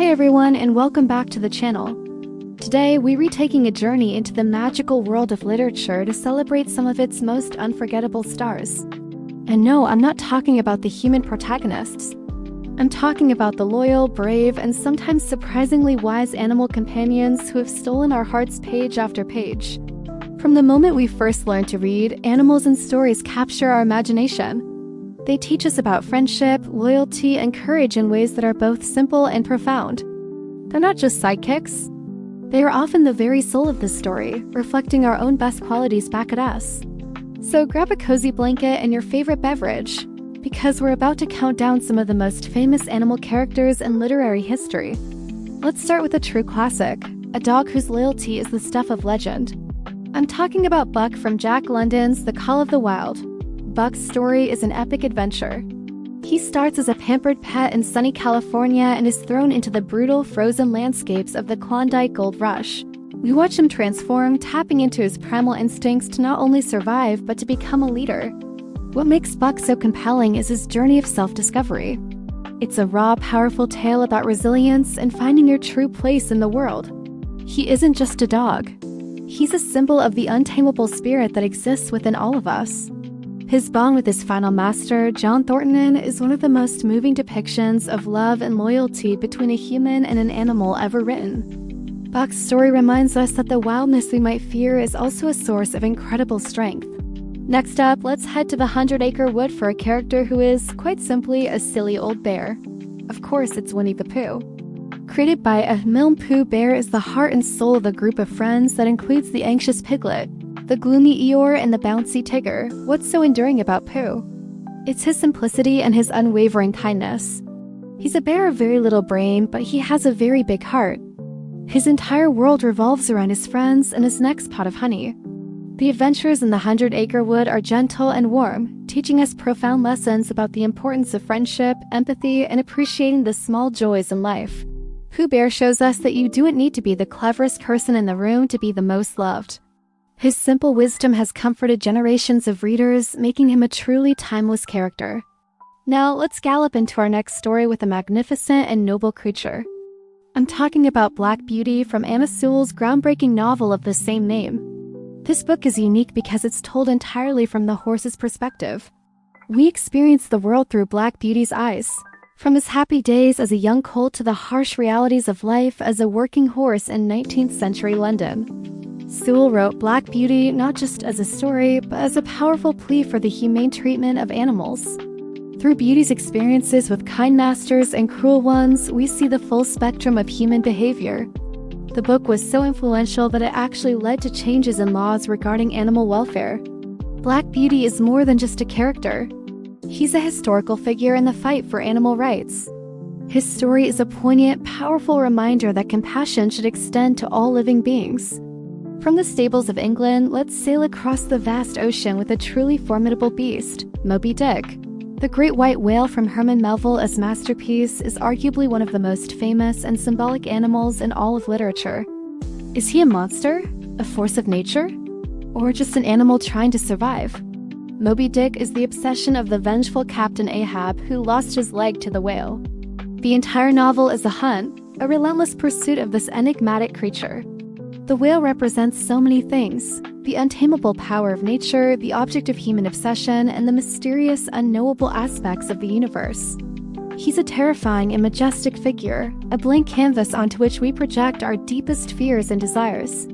Hey everyone, and welcome back to the channel. Today, we're retaking a journey into the magical world of literature to celebrate some of its most unforgettable stars. And no, I'm not talking about the human protagonists. I'm talking about the loyal, brave, and sometimes surprisingly wise animal companions who have stolen our hearts page after page. From the moment we first learned to read, animals and stories capture our imagination. They teach us about friendship, loyalty, and courage in ways that are both simple and profound. They're not just sidekicks. They are often the very soul of the story, reflecting our own best qualities back at us. So grab a cozy blanket and your favorite beverage, because we're about to count down some of the most famous animal characters in literary history. Let's start with a true classic, a dog whose loyalty is the stuff of legend. I'm talking about Buck from Jack London's The Call of the Wild. Buck's story is an epic adventure. He starts as a pampered pet in sunny California and is thrown into the brutal, frozen landscapes of the Klondike Gold Rush. We watch him transform, tapping into his primal instincts to not only survive, but to become a leader. What makes Buck so compelling is his journey of self-discovery. It's a raw, powerful tale about resilience and finding your true place in the world. He isn't just a dog. He's a symbol of the untamable spirit that exists within all of us. His bond with his final master, John Thornton, is one of the most moving depictions of love and loyalty between a human and an animal ever written. Buck's story reminds us that the wildness we might fear is also a source of incredible strength. Next up, let's head to the 100-Acre Wood for a character who is, quite simply, a silly old bear. Of course, it's Winnie the Pooh. Created by a Pooh, Bear is the heart and soul of a group of friends that includes the anxious Piglet, the gloomy Eeyore, and the bouncy Tigger. What's so enduring about Pooh? It's his simplicity and his unwavering kindness. He's a bear of very little brain, but he has a very big heart. His entire world revolves around his friends and his next pot of honey. The adventures in the 100-Acre Wood are gentle and warm, teaching us profound lessons about the importance of friendship, empathy, and appreciating the small joys in life. Pooh Bear shows us that you don't need to be the cleverest person in the room to be the most loved. His simple wisdom has comforted generations of readers, making him a truly timeless character. Now, let's gallop into our next story with a magnificent and noble creature. I'm talking about Black Beauty from Anna Sewell's groundbreaking novel of the same name. This book is unique because it's told entirely from the horse's perspective. We experience the world through Black Beauty's eyes, from his happy days as a young colt to the harsh realities of life as a working horse in 19th century London. Sewell wrote Black Beauty not just as a story, but as a powerful plea for the humane treatment of animals. Through Beauty's experiences with kind masters and cruel ones, we see the full spectrum of human behavior. The book was so influential that it actually led to changes in laws regarding animal welfare. Black Beauty is more than just a character. He's a historical figure in the fight for animal rights. His story is a poignant, powerful reminder that compassion should extend to all living beings. From the stables of England, let's sail across the vast ocean with a truly formidable beast, Moby Dick. The great white whale from Herman Melville's masterpiece is arguably one of the most famous and symbolic animals in all of literature. Is he a monster? A force of nature? Or just an animal trying to survive? Moby Dick is the obsession of the vengeful Captain Ahab who lost his leg to the whale. The entire novel is a hunt, a relentless pursuit of this enigmatic creature. The whale represents so many things: the untamable power of nature, the object of human obsession, and the mysterious, unknowable aspects of the universe. He's a terrifying and majestic figure, a blank canvas onto which we project our deepest fears and desires.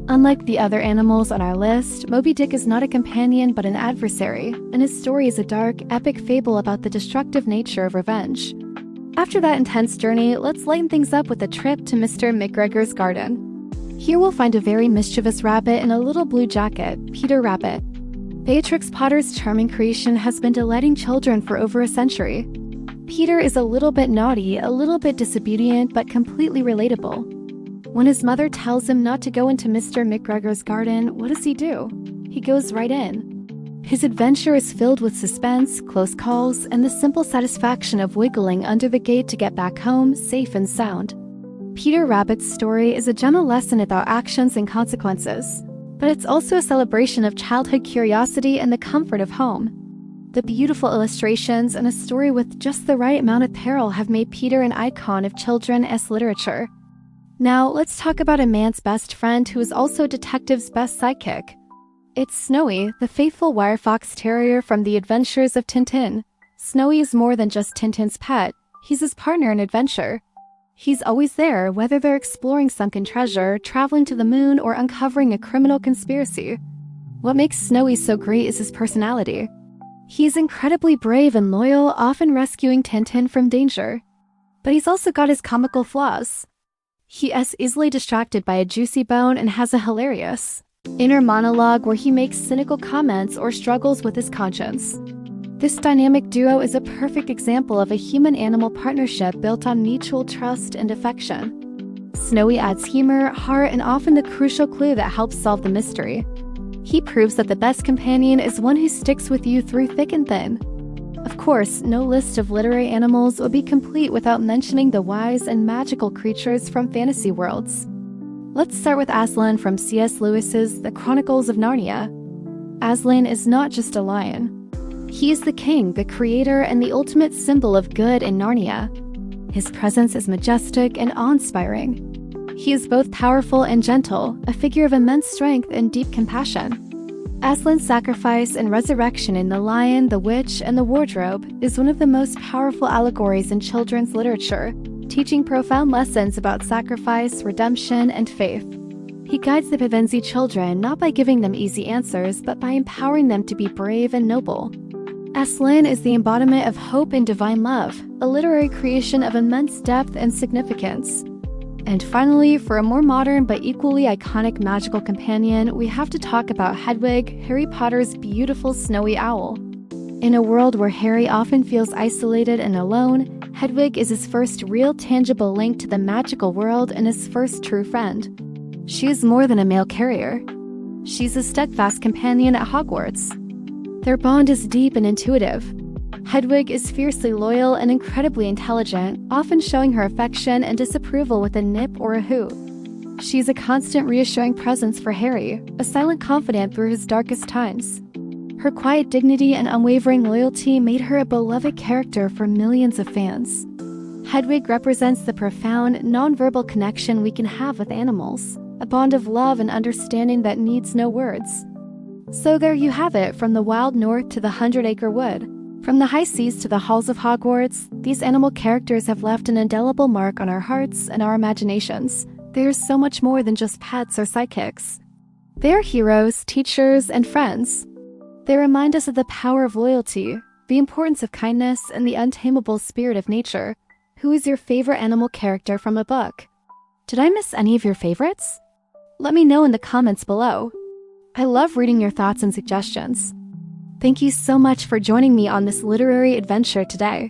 Unlike the other animals on our list, Moby Dick is not a companion but an adversary, and his story is a dark, epic fable about the destructive nature of revenge. After that intense journey, let's lighten things up with a trip to Mr. McGregor's garden. Here we'll find a very mischievous rabbit in a little blue jacket, Peter Rabbit. Beatrix Potter's charming creation has been delighting children for over a century. Peter is a little bit naughty, a little bit disobedient, but completely relatable. When his mother tells him not to go into Mr. McGregor's garden, what does he do? He goes right in. His adventure is filled with suspense, close calls, and the simple satisfaction of wiggling under the gate to get back home, safe and sound. Peter Rabbit's story is a gentle lesson about actions and consequences, but it's also a celebration of childhood curiosity and the comfort of home. The beautiful illustrations and a story with just the right amount of peril have made Peter an icon of children's literature. Now, let's talk about a man's best friend who is also a detective's best sidekick. It's Snowy, the faithful wire fox terrier from the adventures of Tintin. Snowy is more than just Tintin's pet, he's his partner in adventure. He's always there, whether they're exploring sunken treasure, traveling to the moon, or uncovering a criminal conspiracy. What makes Snowy so great is his personality. He's incredibly brave and loyal, often rescuing Tintin from danger. But he's also got his comical flaws. He is easily distracted by a juicy bone and has a hilarious inner monologue where he makes cynical comments or struggles with his conscience. This dynamic duo is a perfect example of a human-animal partnership built on mutual trust and affection. Snowy adds humor, heart, and often the crucial clue that helps solve the mystery. He proves that the best companion is one who sticks with you through thick and thin. Of course, no list of literary animals would be complete without mentioning the wise and magical creatures from fantasy worlds. Let's start with Aslan from C.S. Lewis's The Chronicles of Narnia. Aslan is not just a lion. He is the king, the creator, and the ultimate symbol of good in Narnia. His presence is majestic and awe-inspiring. He is both powerful and gentle, a figure of immense strength and deep compassion. Aslan's sacrifice and resurrection in The Lion, the Witch, and the Wardrobe is one of the most powerful allegories in children's literature, teaching profound lessons about sacrifice, redemption, and faith. He guides the Pevensie children not by giving them easy answers, but by empowering them to be brave and noble. Aslan is the embodiment of hope and divine love, a literary creation of immense depth and significance. And finally, for a more modern but equally iconic magical companion, we have to talk about Hedwig, Harry Potter's beautiful snowy owl. In a world where Harry often feels isolated and alone, Hedwig is his first real tangible link to the magical world and his first true friend. She is more than a mail carrier. She's a steadfast companion at Hogwarts. Their bond is deep and intuitive. Hedwig is fiercely loyal and incredibly intelligent, often showing her affection and disapproval with a nip or a hoot. She's a constant reassuring presence for Harry, a silent confidant through his darkest times. Her quiet dignity and unwavering loyalty made her a beloved character for millions of fans. Hedwig represents the profound, nonverbal connection we can have with animals, a bond of love and understanding that needs no words. So there you have it, from the wild north to the 100-acre wood. From the high seas to the halls of Hogwarts, these animal characters have left an indelible mark on our hearts and our imaginations. They are so much more than just pets or sidekicks. They are heroes, teachers, and friends. They remind us of the power of loyalty, the importance of kindness, and the untamable spirit of nature. Who is your favorite animal character from a book? Did I miss any of your favorites? Let me know in the comments below. I love reading your thoughts and suggestions. Thank you so much for joining me on this literary adventure today.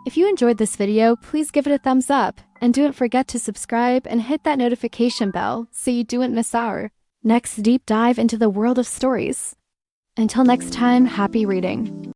If you enjoyed this video, please give it a thumbs up, and don't forget to subscribe and hit that notification bell so you don't miss our next deep dive into the world of stories. Until next time, happy reading.